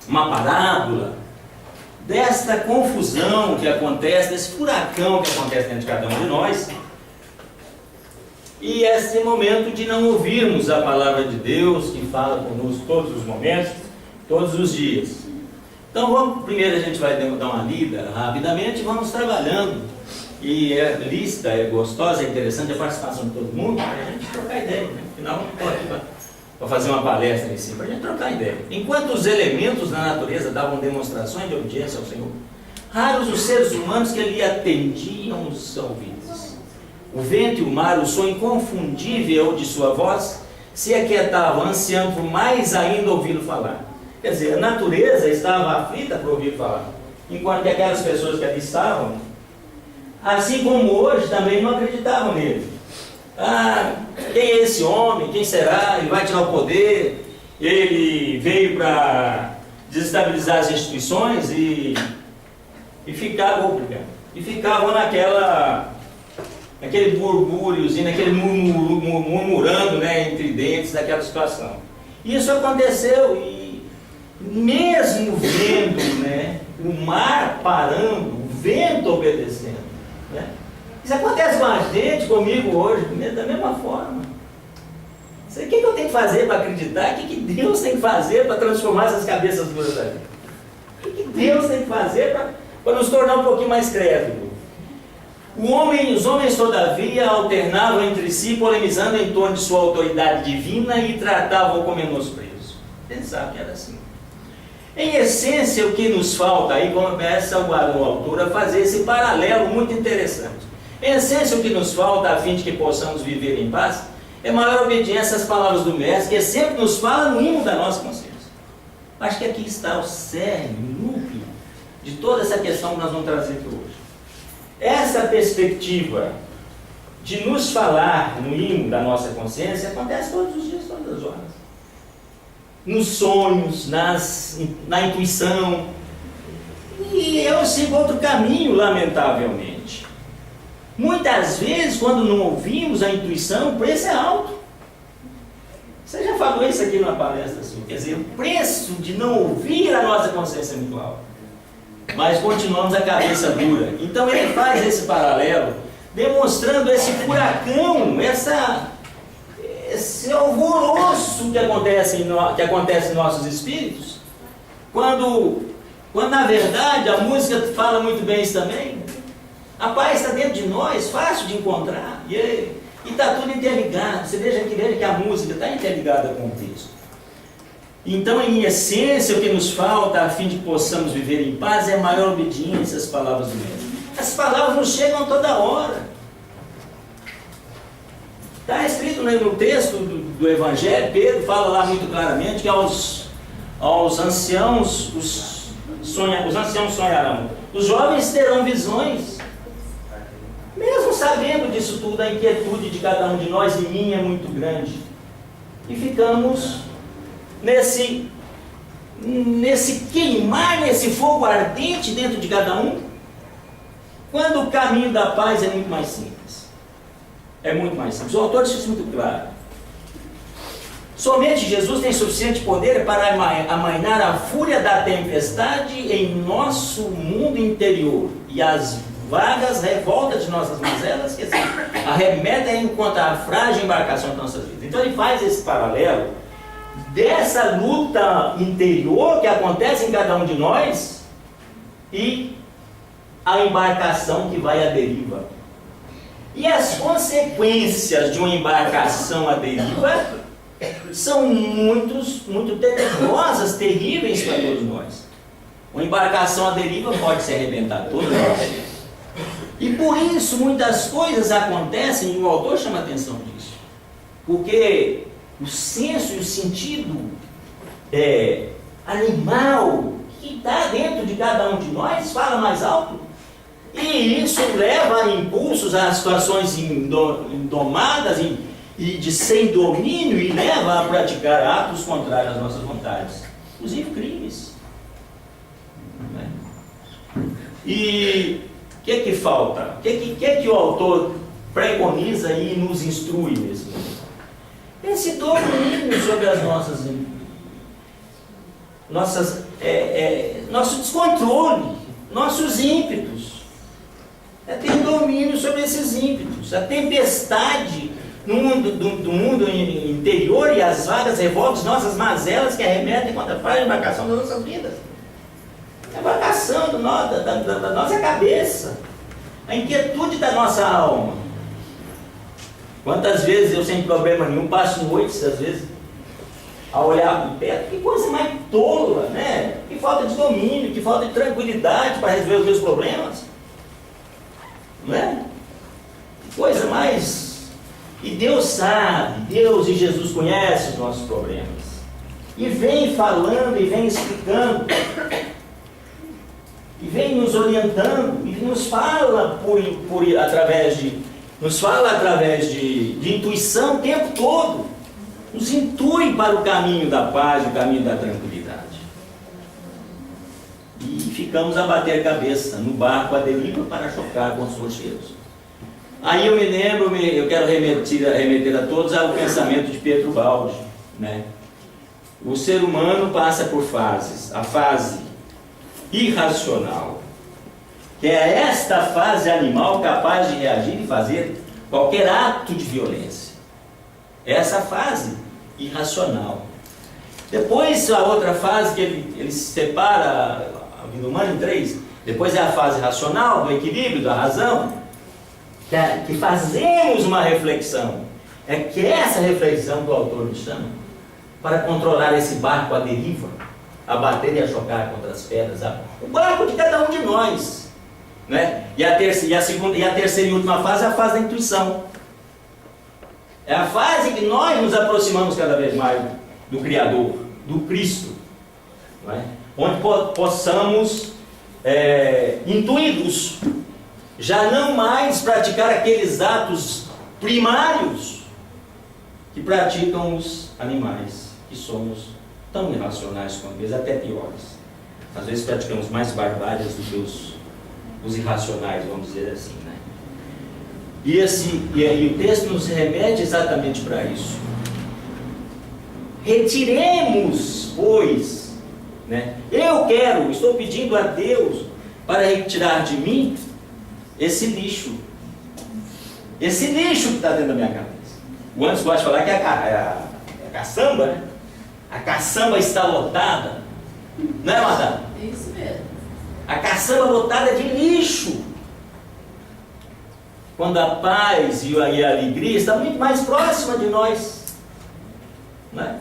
uma parábola desta confusão que acontece, desse furacão que acontece dentro de cada um de nós, e esse momento de não ouvirmos a palavra de Deus, que fala conosco todos os momentos, todos os dias. Então, primeiro a gente vai dar uma lida rapidamente e vamos trabalhando. E a lista é gostosa, é interessante a participação de todo mundo, para a gente trocar ideia, né? Afinal, não estou aqui para fazer uma palestra em si, para a gente trocar ideia. Enquanto os elementos da natureza davam demonstrações de obediência ao Senhor, raros os seres humanos que lhe atendiam os ouvidos. O vento e o mar, o som inconfundível de sua voz, se aquietavam, ansiando por mais ainda ouvi-lo falar. Quer dizer, a natureza estava aflita por ouvir falar, enquanto que aquelas pessoas que ali estavam, assim como hoje, também não acreditavam nele. Ah, quem é esse homem? Quem será? Ele vai tirar o poder? Ele veio para desestabilizar as instituições e ficavam naquele burbúriozinho, naquele murmurando, né, entre dentes daquela situação. Isso aconteceu e mesmo vendo, né, o mar parando, o vento obedecendo, né? Isso acontece com a gente, comigo hoje, da mesma forma. O que eu tenho que fazer para acreditar? O que Deus tem que fazer para transformar essas cabeças duras da gente? O que Deus tem que fazer para nos tornar um pouquinho mais crédulos? Os homens, todavia, alternavam entre si, polemizando em torno de sua autoridade divina e tratavam como menosprezo. Pensavam que era assim. Em essência, o que nos falta, aí começa o autor a fazer esse paralelo muito interessante. Em essência, o que nos falta, a fim de que possamos viver em paz, é maior obediência às palavras do Mestre, que sempre nos fala no hino da nossa consciência. Acho que aqui está o cerne, o núcleo de toda essa questão que nós vamos trazer aqui hoje. Essa perspectiva de nos falar no hino da nossa consciência acontece todos os dias, todas as horas. Nos sonhos, na intuição. E eu sigo outro caminho, lamentavelmente. Muitas vezes, quando não ouvimos a intuição, o preço é alto. Você já falou isso aqui numa palestra sua. Quer dizer, o preço de não ouvir a nossa consciência é muito alto. Mas continuamos a cabeça dura. Então ele faz esse paralelo, demonstrando esse furacão, esse alvoroço que acontece em nossos espíritos, quando na verdade a música fala muito bem isso também. A paz está dentro de nós, fácil de encontrar, e está tudo interligado. Você veja que a música está interligada com o texto. Então, em essência, o que nos falta a fim de que possamos viver em paz é maior obediência às palavras do Mestre. As palavras nos chegam toda hora. Está escrito no texto do Evangelho, Pedro fala lá muito claramente que aos anciãos os anciãos sonharão, os jovens terão visões. Mesmo sabendo disso tudo, a inquietude de cada um de nós e minha é muito grande. E ficamos nesse queimar, nesse fogo ardente dentro de cada um, quando o caminho da paz é muito mais simples. É muito mais simples. O autor diz isso muito claro. Somente Jesus tem suficiente poder para amainar a fúria da tempestade em nosso mundo interior e as vagas revoltas de nossas mazelas, que assim, arremetem enquanto a frágil embarcação de nossas vidas. Então ele faz esse paralelo dessa luta interior que acontece em cada um de nós e a embarcação que vai à deriva. E as consequências de uma embarcação à deriva são muito tenebrosas, terríveis para todos nós. Uma embarcação à deriva pode se arrebentar toda nós. E por isso muitas coisas acontecem, e o autor chama a atenção disso. Porque o senso e o sentido animal que está dentro de cada um de nós fala mais alto. E isso leva a impulsos, a situações indomadas e de sem domínio, e leva a praticar atos contrários às nossas vontades, inclusive crimes. E o que falta? O que o autor preconiza e nos instrui nesse momento? Esse domínio sobre as nossas nosso descontrole, nossos ímpetos. É ter domínio sobre esses ímpetos. A tempestade no mundo, do mundo interior e as vagas revoltas, nossas mazelas que arremetem contra a embarcação das nossas vidas. A embarcação da nossa cabeça. A inquietude da nossa alma. Quantas vezes eu, sem problema nenhum, passo noites, às vezes, a olhar para o teto, que coisa mais tola, né? Que falta de domínio, que falta de tranquilidade para resolver os meus problemas. Não é? Que coisa mais... E Deus sabe, Deus e Jesus conhecem os nossos problemas. E vem falando, e vem explicando, e vem nos orientando, e nos fala através de intuição o tempo todo. Nos intui para o caminho da paz, o caminho da tranquilidade. E ficamos a bater cabeça no barco à deriva para chocar com os rochedos. Aí eu me lembro, eu quero remeter a todos ao pensamento de Pedro Baldi, né? O ser humano passa por fases. A fase irracional, que é esta fase animal capaz de reagir e fazer qualquer ato de violência. Essa fase irracional. Depois a outra fase que ele separa a vida humana em três. Depois é a fase racional, do equilíbrio, da razão, que fazemos uma reflexão. É que essa reflexão que o autor me chama para controlar esse barco à deriva, a bater e a chocar contra as pedras. O barco de cada um de nós, né? E a terceira e última fase é a fase da intuição. É a fase que nós nos aproximamos cada vez mais do Criador, do Cristo, não é? Onde possamos, intuídos, já não mais praticar aqueles atos primários que praticam os animais, que somos tão irracionais quanto eles, até piores. Às vezes praticamos mais barbáries do que os irracionais, vamos dizer assim, né? E o texto nos remete exatamente para isso. Retiremos, pois, né? Estou pedindo a Deus para retirar de mim esse lixo. Esse lixo que está dentro da minha cabeça. O Anderson gosta de falar que é a caçamba, né? A caçamba está lotada. Não é, Madame? É isso mesmo. A caçamba lotada de lixo. Quando a paz e a alegria estão muito mais próxima de nós, né?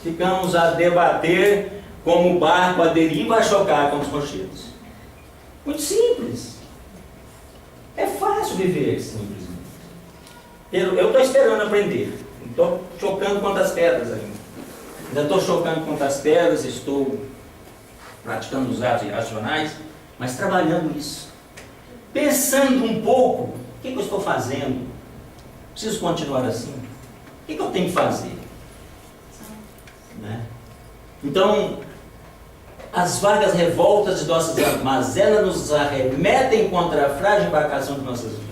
Ficamos a debater como o barco à deriva a chocar com os rochedos. Muito simples. É fácil viver simplesmente. Eu estou esperando aprender. Estou chocando contra as pedras ainda. Ainda estou chocando contra as pedras, estou praticando os atos irracionais, mas trabalhando isso. Pensando um pouco, o que eu estou fazendo? Preciso continuar assim? O que eu tenho que fazer? Né? Então, as vagas revoltas de nossas mazelas nos arremetem contra a frágil embarcação de nossas vidas.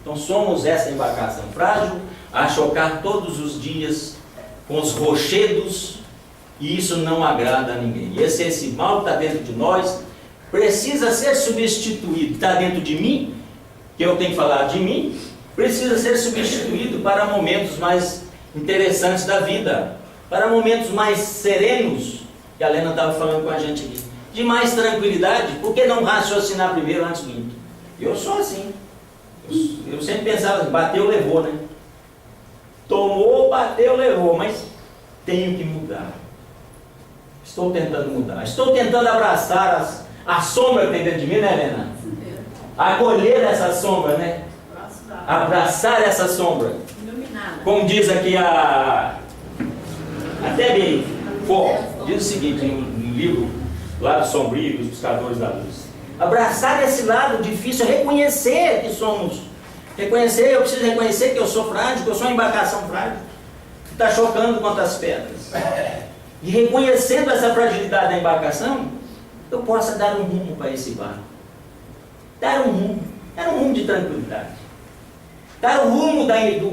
Então somos essa embarcação frágil a chocar todos os dias com os rochedos, e isso não agrada a ninguém. E esse mal que está dentro de nós precisa ser substituído. Está dentro de mim, que eu tenho que falar de mim, precisa ser substituído para momentos mais interessantes da vida, para momentos mais serenos, que a Lena estava falando com a gente aqui, de mais tranquilidade. Por que não raciocinar primeiro antes do ímpeto? Eu sou assim. Eu sempre pensava, bateu, levou, né? Tomou, bateu, levou, mas tenho que mudar. Estou tentando mudar. Estou tentando abraçar a sombra que tem dentro de mim, né, Helena? Acolher essa sombra, né? Abraçar essa sombra. Como diz aqui até bem, diz o seguinte no livro Lado Sombrio dos Buscadores da Luz. Abraçar esse lado difícil, reconhecer que somos. Eu preciso reconhecer que eu sou frágil, que eu sou uma embarcação frágil, que está chocando contra as pedras. E reconhecendo essa fragilidade da embarcação, eu possa dar um rumo para esse barco. Dar um rumo de tranquilidade. Dar o rumo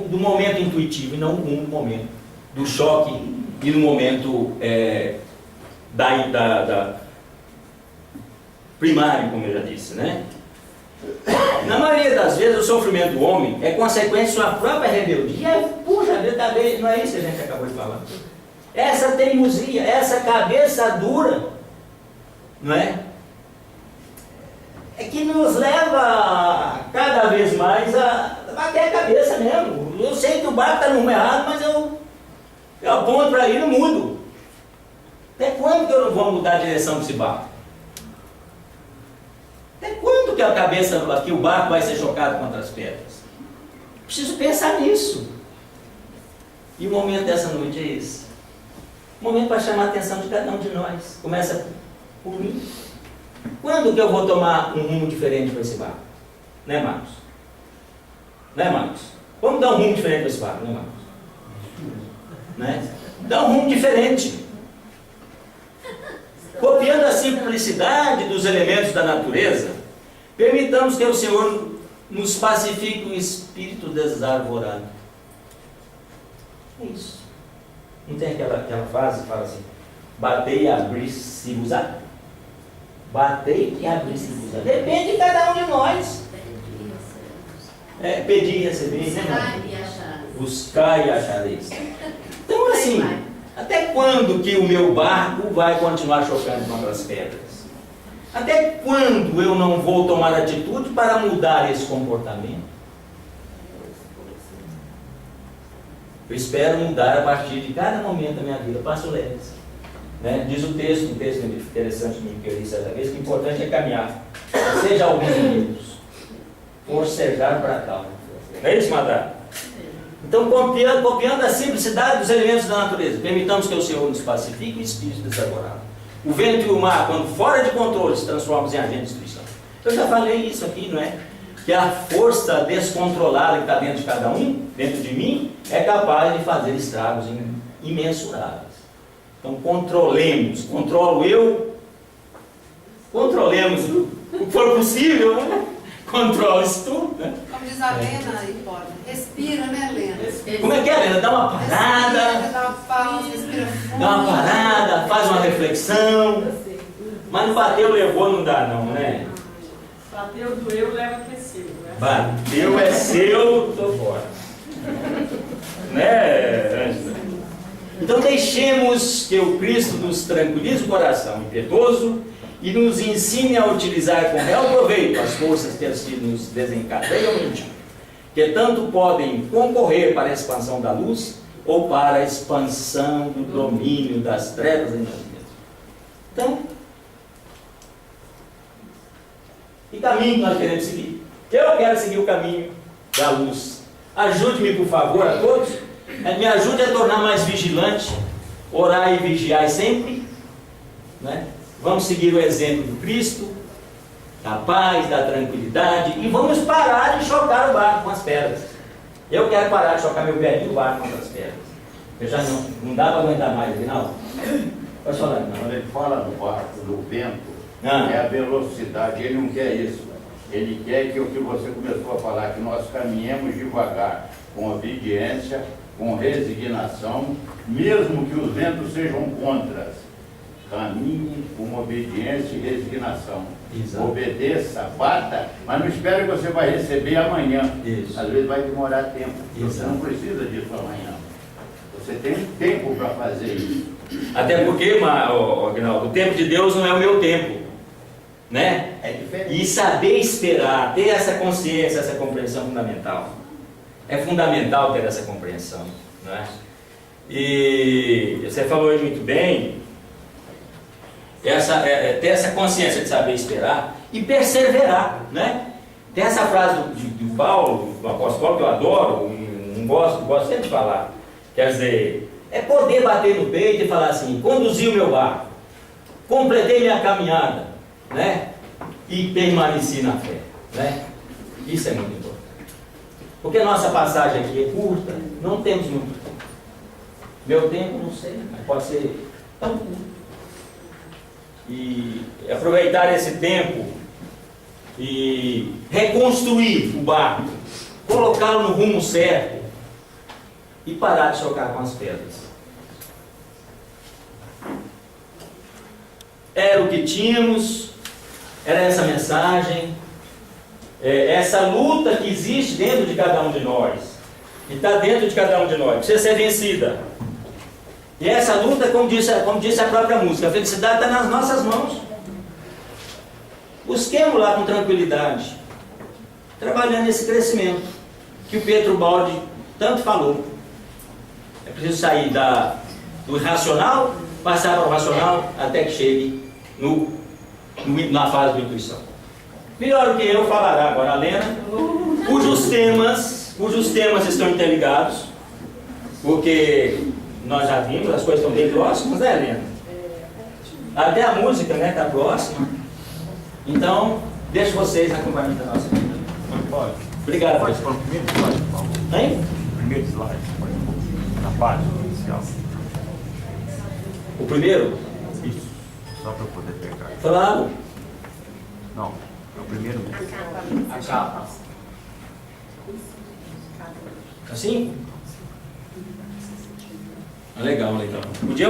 do momento intuitivo, e não o rumo do momento do choque e do momento primário, como eu já disse, né? Na maioria das vezes, o sofrimento do homem é consequência de sua própria rebeldia. Puxa, também não é isso que a gente acabou de falar. Essa teimosia, essa cabeça dura, não é? É que nos leva cada vez mais a bater a cabeça mesmo. Eu sei que o barco está no rumo errado, mas eu aponto para ele e não mudo. Até quando que eu não vou mudar a direção desse barco? Até quando que a cabeça aqui, o barco vai ser chocado contra as pedras? Preciso pensar nisso. E o momento dessa noite é esse. O momento para chamar a atenção de cada um de nós. Começa por mim. Quando que eu vou tomar um rumo diferente para esse barco? Né, Marcos? Né, Marcos? Vamos dar um rumo diferente para esse barco, né, Marcos? Né? Dar um rumo diferente. Copiando a simplicidade dos elementos da natureza, permitamos que o Senhor nos pacifique o espírito desarvorado. É isso. Não tem aquela frase que fala assim: batei e abri-se-vos-á? Batei e abri-se-vos-á. Depende de cada um de nós. Pedir e receber, né? Buscar e achareis. Então, assim, até quando que o meu barco vai continuar chocando contra as pedras? Até quando eu não vou tomar atitude para mudar esse comportamento? Eu espero mudar a partir de cada momento da minha vida. Passo leves. Né? Diz o texto, um texto interessante que eu li certa vez, que o importante é caminhar. Seja alguns minutos. Forcejar para tal. Não é isso, Madá? Então, copiando a simplicidade dos elementos da natureza, permitamos que o Senhor nos pacifique o espírito desarvorado. O vento e o mar, quando fora de controle, se transformam em agentes de destruição. Eu já falei isso aqui, não é? Que a força descontrolada que está dentro de cada um, dentro de mim, é capaz de fazer estragos imensuráveis. Então, controlemos, controlemos o que for possível, né? Controle-se tudo, né? Como diz a Lena, respira, né, Lena? Como é que é, Lena? Dá uma parada. Respira, dá uma pausa, respira fundo. Dá uma parada, faz uma reflexão. Mas bateu, levou, não dá não, né? Bateu, doeu, leva que é seu. Bateu, é seu, tô fora. Né, Ângela? Então deixemos que o Cristo nos tranquilize o coração impiedoso e nos ensine a utilizar com real proveito as forças que assim nos desencadeiam no íntimo, que tanto podem concorrer para a expansão da luz ou para a expansão do domínio das trevas em nós mesmos. Então, que caminho nós queremos seguir? Eu quero seguir o caminho da luz. Ajude-me, por favor, a todos. Me ajude a tornar mais vigilante, orar e vigiar sempre, né? Vamos seguir o exemplo do Cristo, da paz, da tranquilidade, e vamos parar de chocar o barco com as pedras. Eu quero parar de chocar meu pé no barco com as pedras. Eu já não dá para aguentar mais, Aguinaldo? Pode falar, não. Quando ele fala do barco, do vento, é a velocidade. Ele não quer isso. Ele quer que o que você começou a falar, que nós caminhemos devagar, com obediência, com resignação, mesmo que os ventos sejam contra. Caminhe com obediência e resignação. Exato. Obedeça, bata, mas não espere que você vai receber amanhã. Isso. Às vezes vai demorar tempo. Exato. Você não precisa disso amanhã. Você tem tempo para fazer isso. Até porque, Aguinaldo, o tempo de Deus não é o meu tempo. Né? É diferente. E saber esperar, ter essa consciência, essa compreensão fundamental. É fundamental ter essa compreensão. Não é? E você falou aí muito bem. Ter essa consciência de saber esperar e perseverar, né? Tem essa frase do Paulo, do apóstolo Paulo, que eu adoro, não gosto sempre de falar. Quer dizer, é poder bater no peito e falar assim: conduzi o meu barco, completei minha caminhada, né? E permaneci na fé, né? Isso é muito importante. Porque a nossa passagem aqui é curta, não temos muito tempo. Meu tempo, não sei, mas pode ser tão curto. E aproveitar esse tempo e reconstruir o barco, colocá-lo no rumo certo e parar de chocar com as pedras. era o que tínhamos, era essa mensagem, essa luta que existe dentro de cada um de nós, que está dentro de cada um de nós, precisa ser vencida. E essa luta, como disse a própria música, a felicidade está nas nossas mãos. Busquemos lá com tranquilidade, trabalhando esse crescimento que o Pietro Baldi tanto falou. É preciso sair do irracional, passar para o racional, até que chegue na fase da intuição. Melhor do que eu falará agora a Lena, cujos temas estão interligados, porque nós já vimos, as coisas estão bem próximas, né, Lena? Até a música, né, está próxima. Então, deixo vocês na companhia da nossa vida. Pode. Obrigado. Pode pôr o primeiro slide, por favor. Hein? Primeiro slide, pode pôr. Na página inicial. O primeiro? Isso. Só para eu poder pegar. Claro. Não, é o primeiro mesmo. A capa. Assim? Legal, legal. Podia